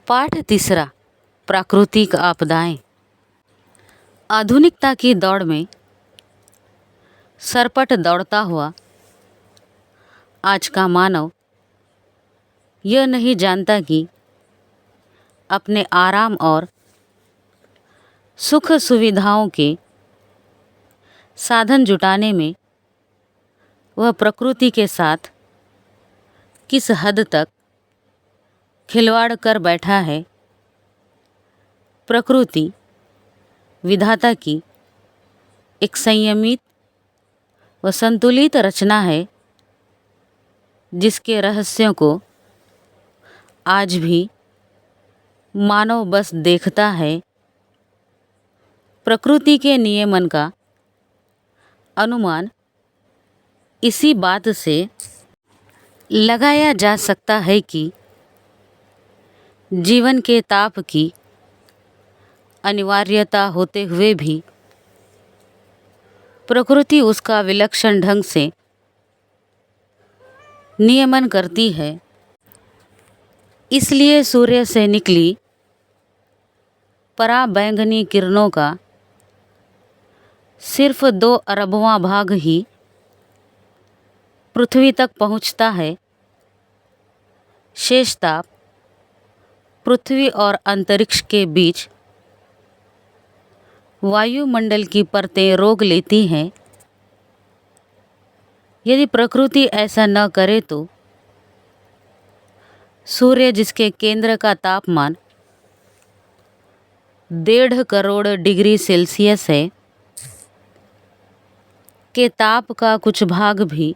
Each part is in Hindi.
पाठ तीसरा, प्राकृतिक आपदाएं। आधुनिकता की दौड़ में सरपट दौड़ता हुआ आज का मानव यह नहीं जानता कि अपने आराम और सुख सुविधाओं के साधन जुटाने में वह प्रकृति के साथ किस हद तक खिलवाड़ कर बैठा है। प्रकृति विधाता की एक संयमित व संतुलित रचना है, जिसके रहस्यों को आज भी मानव बस देखता है। प्रकृति के नियमन का अनुमान इसी बात से लगाया जा सकता है कि जीवन के ताप की अनिवार्यता होते हुए भी प्रकृति उसका विलक्षण ढंग से नियमन करती है। इसलिए सूर्य से निकली पराबैंगनी किरणों का सिर्फ 2 अरबवां भाग ही पृथ्वी तक पहुंचता है। शेष ताप पृथ्वी और अंतरिक्ष के बीच वायुमंडल की परतें रोक लेती हैं। यदि प्रकृति ऐसा न करे तो सूर्य, जिसके केंद्र का तापमान 1.5 करोड़ डिग्री सेल्सियस है, के ताप का कुछ भाग भी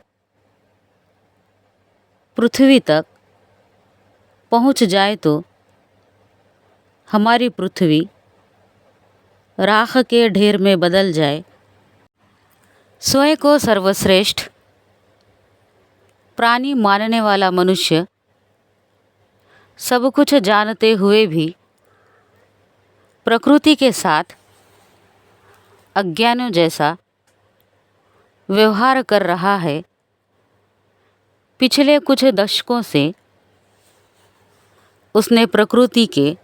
पृथ्वी तक पहुंच जाए तो हमारी पृथ्वी राख के ढेर में बदल जाए। स्वयं को सर्वश्रेष्ठ प्राणी मानने वाला मनुष्य सब कुछ जानते हुए भी प्रकृति के साथ अज्ञानियों जैसा व्यवहार कर रहा है। पिछले कुछ दशकों से उसने प्रकृति के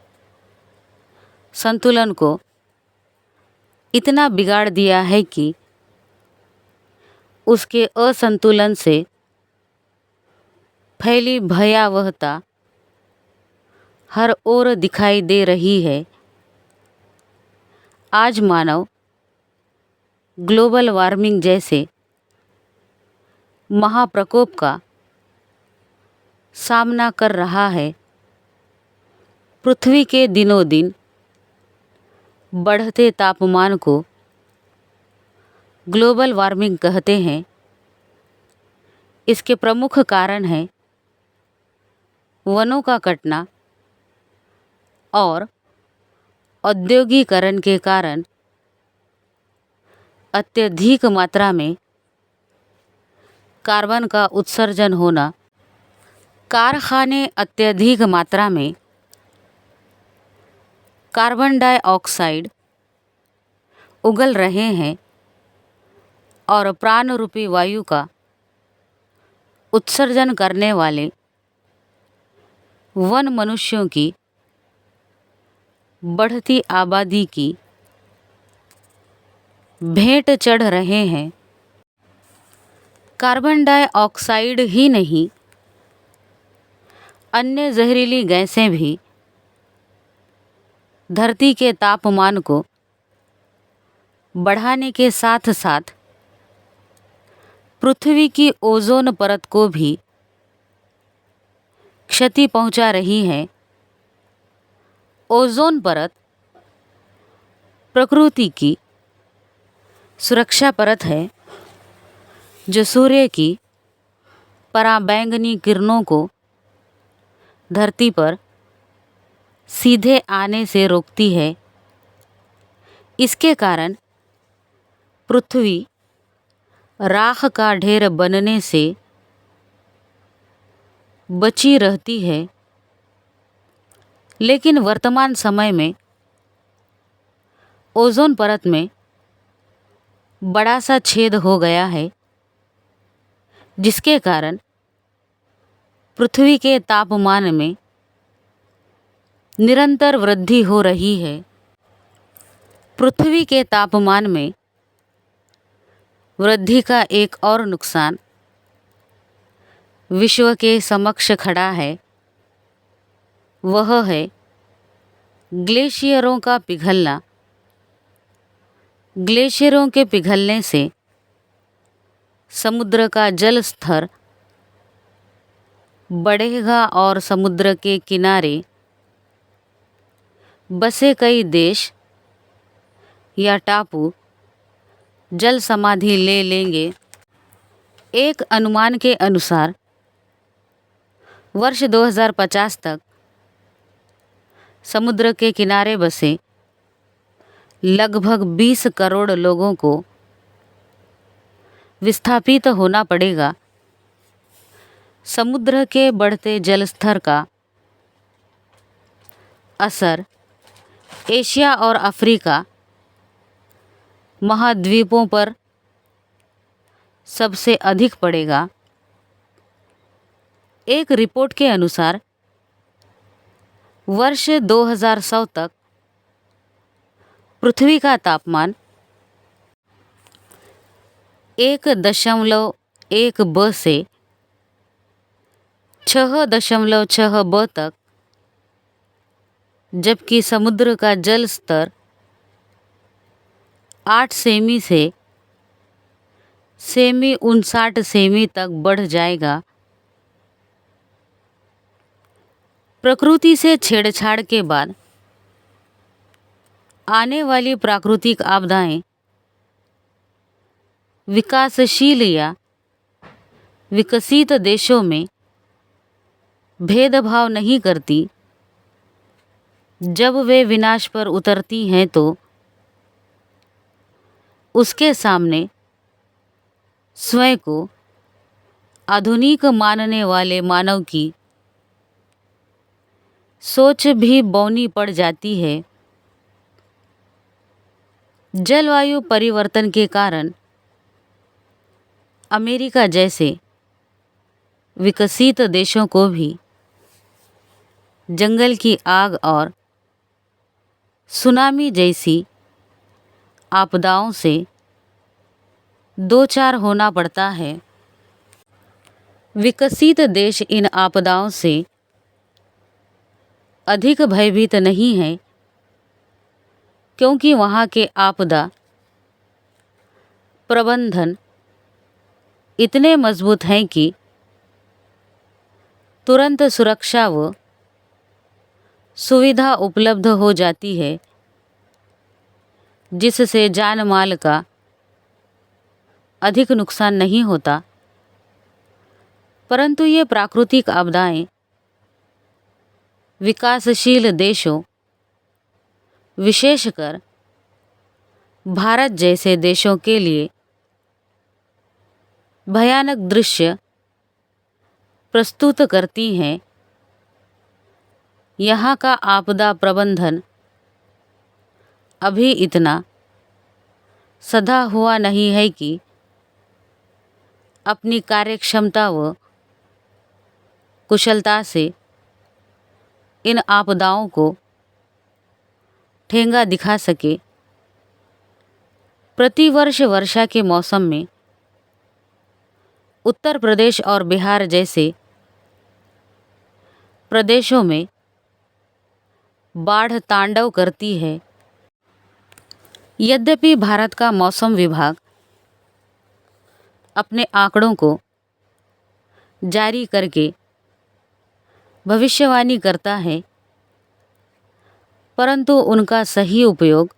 संतुलन को इतना बिगाड़ दिया है कि उसके असंतुलन से फैली भयावहता हर ओर दिखाई दे रही है। आज मानव ग्लोबल वार्मिंग जैसे महाप्रकोप का सामना कर रहा है। पृथ्वी के दिनों दिन बढ़ते तापमान को ग्लोबल वार्मिंग कहते हैं। इसके प्रमुख कारण हैं वनों का कटना और औद्योगिकरण के कारण अत्यधिक मात्रा में कार्बन का उत्सर्जन होना। कारखाने अत्यधिक मात्रा में कार्बन डाइऑक्साइड उगल रहे हैं और प्राण रूपी वायु का उत्सर्जन करने वाले वन मनुष्यों की बढ़ती आबादी की भेंट चढ़ रहे हैं। कार्बन डाइऑक्साइड ही नहीं, अन्य जहरीली गैसें भी धरती के तापमान को बढ़ाने के साथ साथ पृथ्वी की ओजोन परत को भी क्षति पहुंचा रही है। ओजोन परत प्रकृति की सुरक्षा परत है, जो सूर्य की पराबैंगनी किरणों को धरती पर सीधे आने से रोकती है। इसके कारण पृथ्वी राख का ढेर बनने से बची रहती है। लेकिन वर्तमान समय में ओजोन परत में बड़ा सा छेद हो गया है, जिसके कारण पृथ्वी के तापमान में निरंतर वृद्धि हो रही है। पृथ्वी के तापमान में वृद्धि का एक और नुकसान विश्व के समक्ष खड़ा है। वह है ग्लेशियरों का पिघलना। ग्लेशियरों के पिघलने से समुद्र का जल स्तर बढ़ेगा और समुद्र के किनारे बसे कई देश या टापू जल समाधि ले लेंगे। एक अनुमान के अनुसार वर्ष 2050 तक समुद्र के किनारे बसे लगभग 20 करोड़ लोगों को विस्थापित होना पड़ेगा। समुद्र के बढ़ते जलस्तर का असर एशिया और अफ्रीका महाद्वीपों पर सबसे अधिक पड़ेगा। एक रिपोर्ट के अनुसार वर्ष 2100 तक पृथ्वी का तापमान 1.1 ब से 6.6 ब तक, जबकि समुद्र का जल स्तर 8 सेमी से 59 सेमी तक बढ़ जाएगा। प्रकृति से छेड़छाड़ के बाद आने वाली प्राकृतिक आपदाएं विकासशील या विकसित देशों में भेदभाव नहीं करती। जब वे विनाश पर उतरती हैं तो उसके सामने स्वयं को आधुनिक मानने वाले मानव की सोच भी बौनी पड़ जाती है। जलवायु परिवर्तन के कारण अमेरिका जैसे विकसित देशों को भी जंगल की आग और सुनामी जैसी आपदाओं से दो चार होना पड़ता है। विकसित देश इन आपदाओं से अधिक भयभीत नहीं है, क्योंकि वहाँ के आपदा प्रबंधन इतने मजबूत हैं कि तुरंत सुरक्षा व सुविधा उपलब्ध हो जाती है, जिससे जान माल का अधिक नुकसान नहीं होता। परंतु ये प्राकृतिक आपदाएं विकासशील देशों, विशेषकर भारत जैसे देशों के लिए भयानक दृश्य प्रस्तुत करती हैं। यहाँ का आपदा प्रबंधन अभी इतना सधा हुआ नहीं है कि अपनी कार्यक्षमता व कुशलता से इन आपदाओं को ठेंगा दिखा सके। प्रतिवर्ष वर्षा के मौसम में उत्तर प्रदेश और बिहार जैसे प्रदेशों में बाढ़ तांडव करती है। यद्यपि भारत का मौसम विभाग अपने आंकड़ों को जारी करके भविष्यवाणी करता है, परंतु उनका सही उपयोग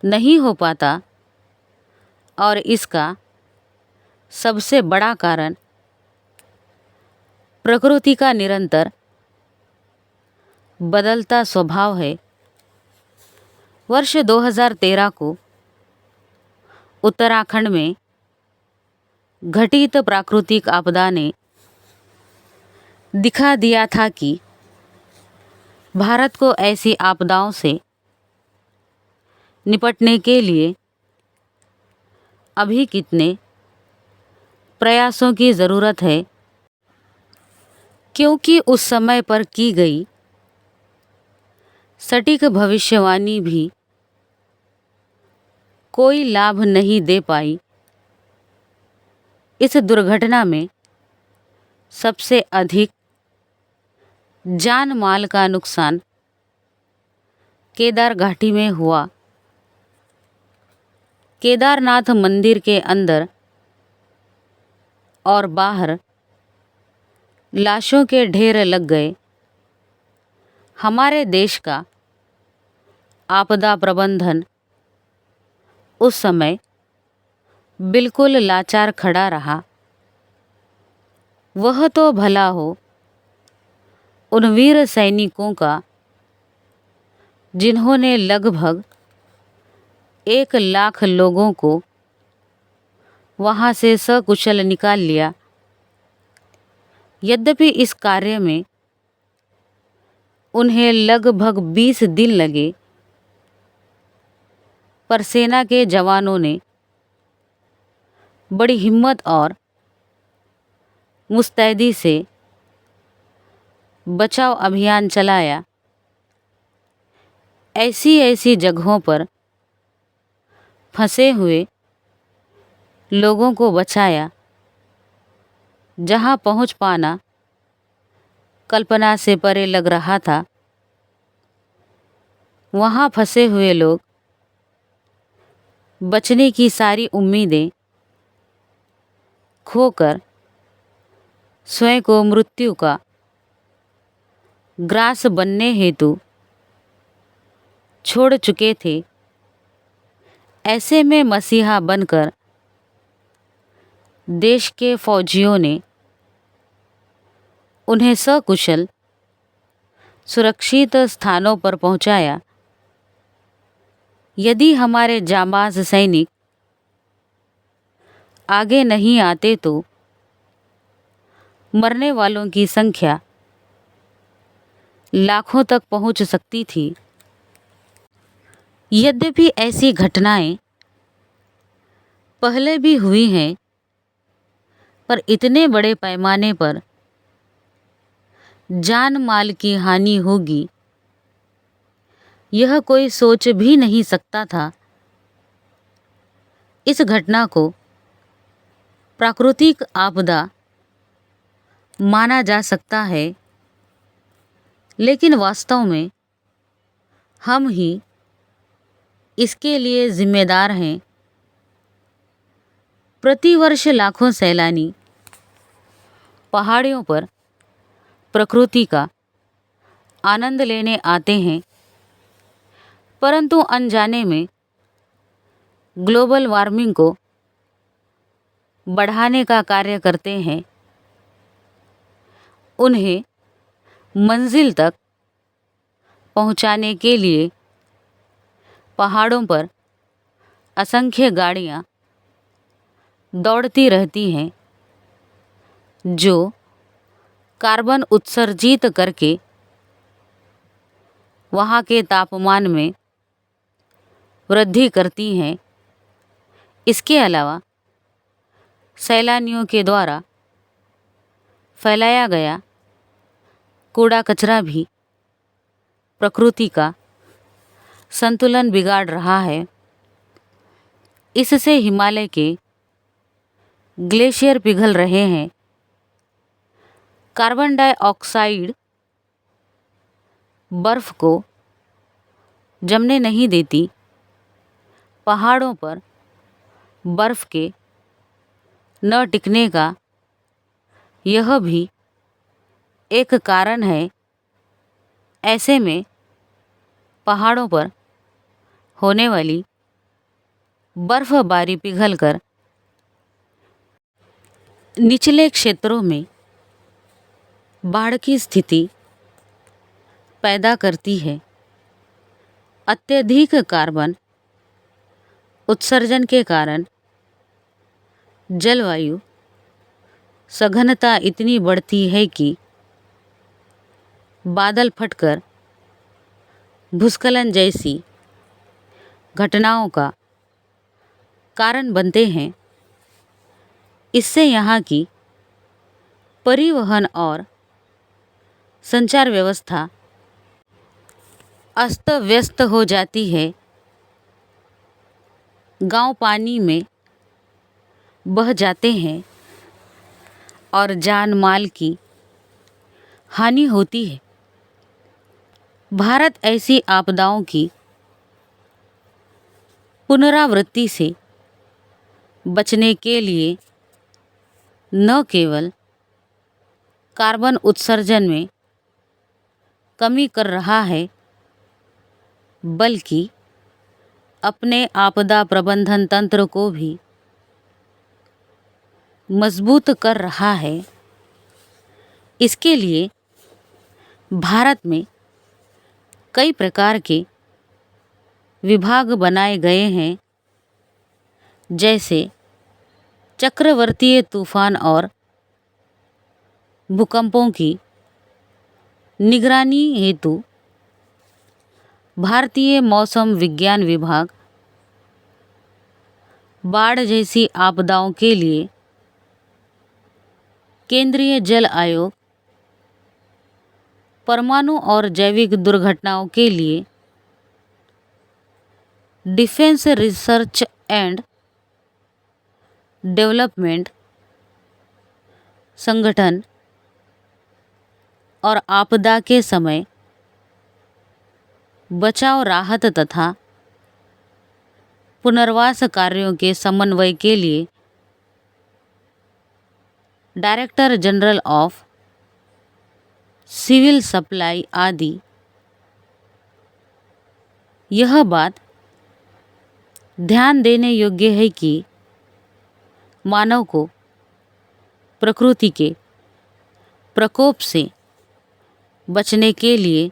नहीं हो पाता और इसका सबसे बड़ा कारण प्रकृति का निरंतर बदलता स्वभाव है। वर्ष 2013 को उत्तराखंड में घटित प्राकृतिक आपदा ने दिखा दिया था कि भारत को ऐसी आपदाओं से निपटने के लिए अभी कितने प्रयासों की ज़रूरत है, क्योंकि उस समय पर की गई सटीक भविष्यवाणी भी कोई लाभ नहीं दे पाई। इस दुर्घटना में सबसे अधिक जान माल का नुकसान केदार घाटी में हुआ। केदारनाथ मंदिर के अंदर और बाहर लाशों के ढेर लग गए। हमारे देश का आपदा प्रबंधन उस समय बिल्कुल लाचार खड़ा रहा। वह तो भला हो उन वीर सैनिकों का जिन्होंने लगभग 1 लाख लोगों को वहाँ से सकुशल निकाल लिया। यद्यपि इस कार्य में उन्हें लगभग 20 दिन लगे, पर सेना के जवानों ने बड़ी हिम्मत और मुस्तैदी से बचाव अभियान चलाया। ऐसी ऐसी जगहों पर फंसे हुए लोगों को बचाया जहां पहुंच पाना कल्पना से परे लग रहा था। वहां फंसे हुए लोग बचने की सारी उम्मीदें खोकर स्वयं को मृत्यु का ग्रास बनने हेतु छोड़ चुके थे। ऐसे में मसीहा बनकर देश के फौजियों ने उन्हें सकुशल सुरक्षित स्थानों पर पहुंचाया। यदि हमारे जांबाज सैनिक आगे नहीं आते तो मरने वालों की संख्या लाखों तक पहुंच सकती थी। यद्यपि ऐसी घटनाएं पहले भी हुई हैं, पर इतने बड़े पैमाने पर जान माल की हानि होगी यह कोई सोच भी नहीं सकता था। इस घटना को प्राकृतिक आपदा माना जा सकता है, लेकिन वास्तव में हम ही इसके लिए जिम्मेदार हैं। प्रतिवर्ष लाखों सैलानी पहाड़ियों पर प्रकृति का आनंद लेने आते हैं, परंतु अनजाने में ग्लोबल वार्मिंग को बढ़ाने का कार्य करते हैं। उन्हें मंजिल तक पहुंचाने के लिए पहाड़ों पर असंख्य गाड़ियां दौड़ती रहती हैं, जो कार्बन उत्सर्जित करके वहाँ के तापमान में वृद्धि करती हैं। इसके अलावा सैलानियों के द्वारा फैलाया गया कूड़ा कचरा भी प्रकृति का संतुलन बिगाड़ रहा है। इससे हिमालय के ग्लेशियर पिघल रहे हैं। कार्बन डाइऑक्साइड बर्फ को जमने नहीं देती। पहाड़ों पर बर्फ के न टिकने का यह भी एक कारण है। ऐसे में पहाड़ों पर होने वाली बर्फबारी पिघलकर निचले क्षेत्रों में बाढ़ की स्थिति पैदा करती है। अत्यधिक कार्बन उत्सर्जन के कारण जलवायु सघनता इतनी बढ़ती है कि बादल फटकर भूस्खलन जैसी घटनाओं का कारण बनते हैं। इससे यहाँ की परिवहन और संचार व्यवस्था अस्त व्यस्त हो जाती है। गांव पानी में बह जाते हैं और जान माल की हानि होती है। भारत ऐसी आपदाओं की पुनरावृत्ति से बचने के लिए न केवल कार्बन उत्सर्जन में कमी कर रहा है, बल्कि अपने आपदा प्रबंधन तंत्र को भी मजबूत कर रहा है। इसके लिए भारत में कई प्रकार के विभाग बनाए गए हैं, जैसे चक्रवर्तीय तूफान और भूकंपों की निगरानी हेतु भारतीय मौसम विज्ञान विभाग, बाढ़ जैसी आपदाओं के लिए केंद्रीय जल आयोग, परमाणु और जैविक दुर्घटनाओं के लिए डिफेंस रिसर्च एंड डेवलपमेंट संगठन और आपदा के समय बचाव, राहत तथा पुनर्वास कार्यों के समन्वय के लिए director general of civil supply आदि। यह बात ध्यान देने योग्य है कि मानव को प्रकृति के प्रकोप से बचने के लिए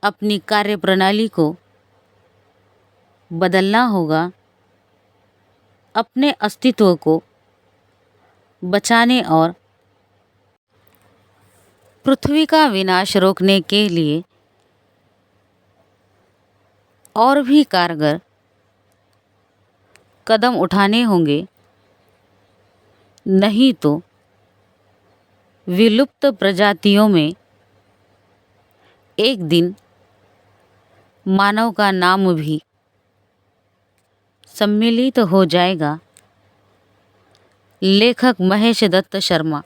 अपनी कार्यप्रणाली को बदलना होगा। अपने अस्तित्व को बचाने और पृथ्वी का विनाश रोकने के लिए और भी कारगर कदम उठाने होंगे, नहीं तो विलुप्त प्रजातियों में एक दिन मानव का नाम भी सम्मिलित हो जाएगा। लेखक महेश दत्त शर्मा।